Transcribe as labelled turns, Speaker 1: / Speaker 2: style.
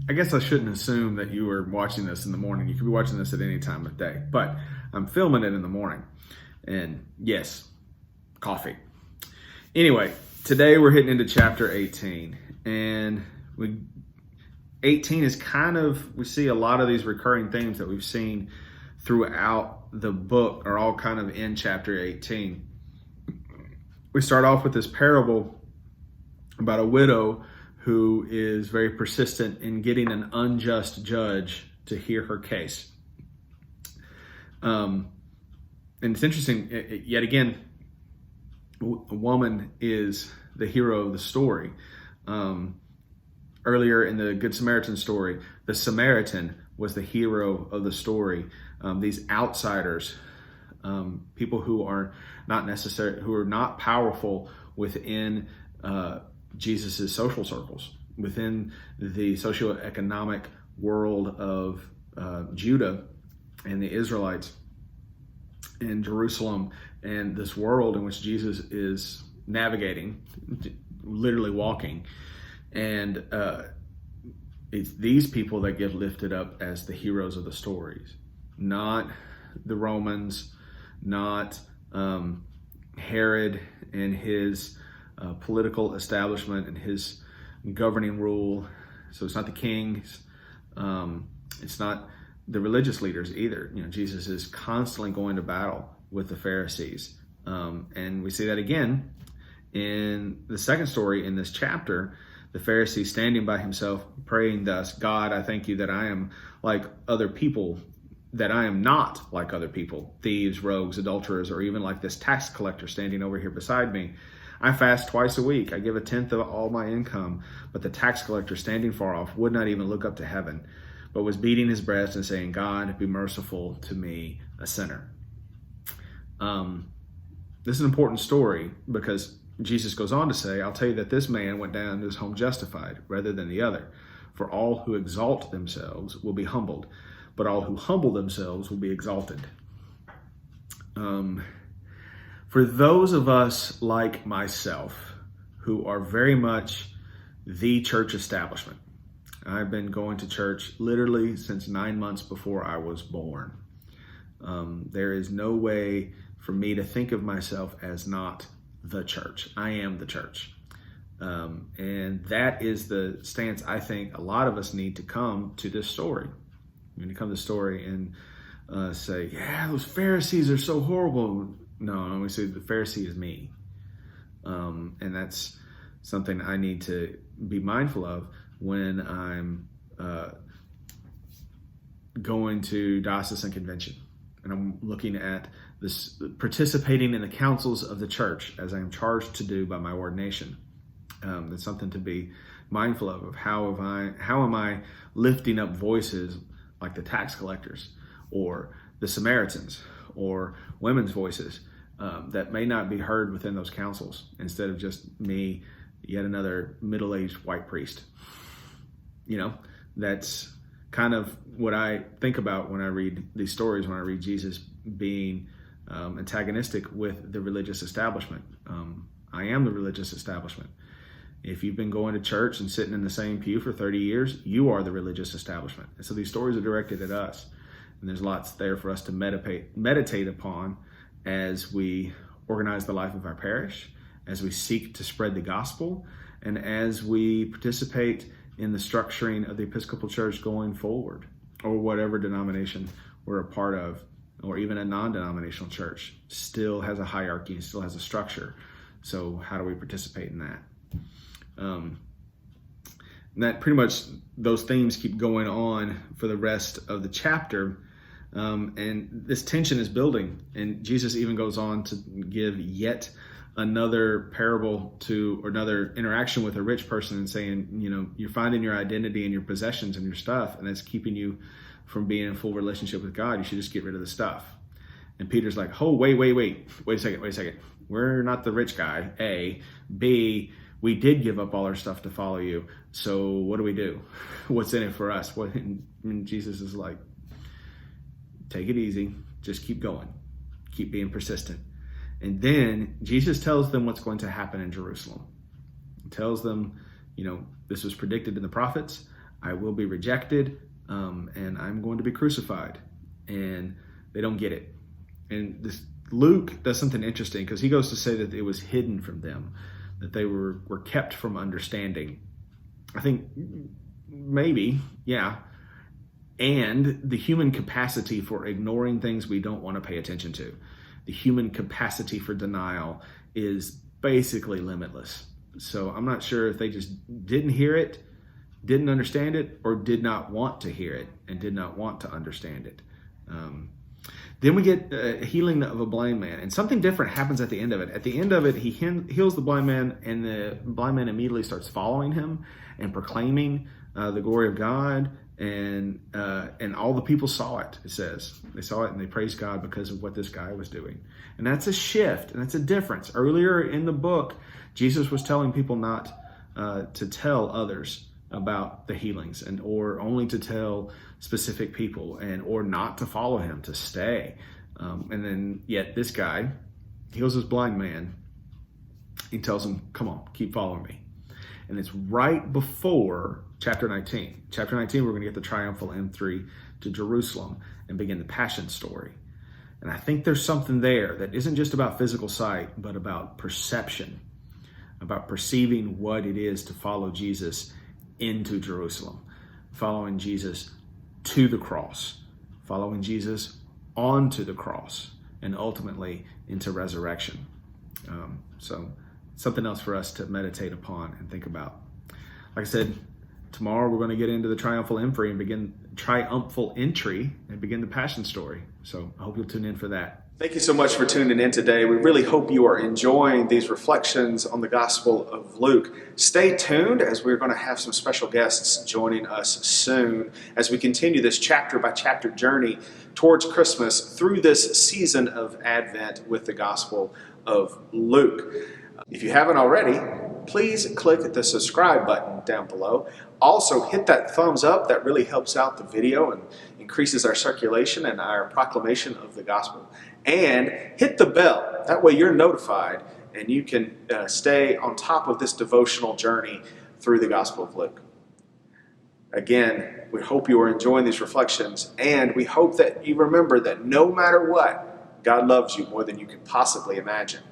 Speaker 1: I guess I shouldn't assume that you were watching this in the morning. You could be watching this at any time of day, but I'm filming it in the morning. And yes, coffee. Anyway, today we're hitting into chapter 18. And 18 is we see a lot of these recurring themes that we've seen throughout the book are all kind of in chapter 18. We start off with this parable about a widow who is very persistent in getting an unjust judge to hear her case. And it's interesting, yet again, a woman is the hero of the story. Earlier in the Good Samaritan story, the Samaritan was the hero of the story. These outsiders, people who are not powerful within Jesus's social circles, within the socioeconomic world of Judah and the Israelites in Jerusalem, and this world in which Jesus is navigating, literally walking. And it's these people that get lifted up as the heroes of the stories, not the Romans, not Herod and his political establishment and his governing rule. So it's not the kings, it's not the religious leaders either. Jesus is constantly going to battle with the Pharisees, and we see that again in the second story in this chapter. The Pharisee standing by himself, praying thus, God, I thank you that I am like other people, that I am not like other people, thieves, rogues, adulterers, or even like this tax collector standing over here beside me. I fast twice a week. I give a tenth of all my income. But the tax collector, standing far off, would not even look up to heaven, but was beating his breast and saying, God, be merciful to me, a sinner. This is an important story because Jesus goes on to say, I'll tell you that this man went down to his home justified rather than the other. For all who exalt themselves will be humbled, but all who humble themselves will be exalted. For those of us like myself who are very much the church establishment, I've been going to church literally since 9 months before I was born. There is no way for me to think of myself as not the church. I am the church. And that is the stance I think a lot of us need to come to this story. We need to come to the story and say, yeah, those Pharisees are so horrible. No, we say the Pharisee is me. And that's something I need to be mindful of when I'm going to diocesan convention. And I'm looking at this, participating in the councils of the church as I am charged to do by my ordination. That's something to be mindful of how am I lifting up voices like the tax collectors or the Samaritans or women's voices that may not be heard within those councils, instead of just me, yet another middle-aged white priest. That's kind of what I think about when I read these stories, when I read Jesus being antagonistic with the religious establishment. I am the religious establishment. If you've been going to church and sitting in the same pew for 30 years, you are the religious establishment. And so these stories are directed at us. And there's lots there for us to meditate upon as we organize the life of our parish, as we seek to spread the gospel, and as we participate in the structuring of the Episcopal Church going forward, or whatever denomination we're a part of, or even a non-denominational church still has a hierarchy and still has a structure. So how do we participate in that? And that pretty much, those themes keep going on for the rest of the chapter. And this tension is building. And Jesus even goes on to give yet another parable or another interaction with a rich person and saying, you're finding your identity in your possessions and your stuff, and that's keeping you from being in full relationship with God. You should just get rid of the stuff. And Peter's like, oh, wait a second. We're not the rich guy, A. B, we did give up all our stuff to follow you. So what do we do? What's in it for us? And Jesus is like, take it easy. Just keep going. Keep being persistent. And then Jesus tells them what's going to happen in Jerusalem. He tells them, this was predicted in the prophets. I will be rejected, and I'm going to be crucified. And they don't get it. And Luke does something interesting, because he goes to say that it was hidden from them, that they were kept from understanding. I think maybe, yeah. And the human capacity for ignoring things we don't want to pay attention to. The human capacity for denial is basically limitless. So I'm not sure if they just didn't hear it, didn't understand it, or did not want to hear it and did not want to understand it. Then we get healing of a blind man, and something different happens at the end of it. At the end of it, he heals the blind man, and the blind man immediately starts following him and proclaiming the glory of God, and all the people saw it. It says they saw it and they praised God because of what this guy was doing, and that's a shift and that's a difference. Earlier in the book, Jesus was telling people not to tell others about the healings, and or only to tell specific people, and or not to follow him, to stay. And then yet this guy heals this blind man. He tells him, come on, keep following me. And it's right before chapter 19. Chapter 19, we're going to get the triumphal entry to Jerusalem and begin the Passion story. And I think there's something there that isn't just about physical sight, but about perception, about perceiving what it is to follow Jesus into Jerusalem, following Jesus to the cross, following Jesus onto the cross, and ultimately into resurrection. So something else for us to meditate upon and think about. Like I said, tomorrow we're going to get into the triumphal entry and begin the Passion story. So I hope you'll tune in for that. Thank you so much for tuning in today. We really hope you are enjoying these reflections on the Gospel of Luke. Stay tuned, as we're going to have some special guests joining us soon as we continue this chapter by chapter journey towards Christmas through this season of Advent with the Gospel of Luke. If you haven't already, please click the subscribe button down below. Also, hit that thumbs up. That really helps out the video and increases our circulation and our proclamation of the gospel. And hit the bell. That way you're notified and you can stay on top of this devotional journey through the Gospel of Luke. Again, we hope you are enjoying these reflections, and we hope that you remember that no matter what, God loves you more than you can possibly imagine.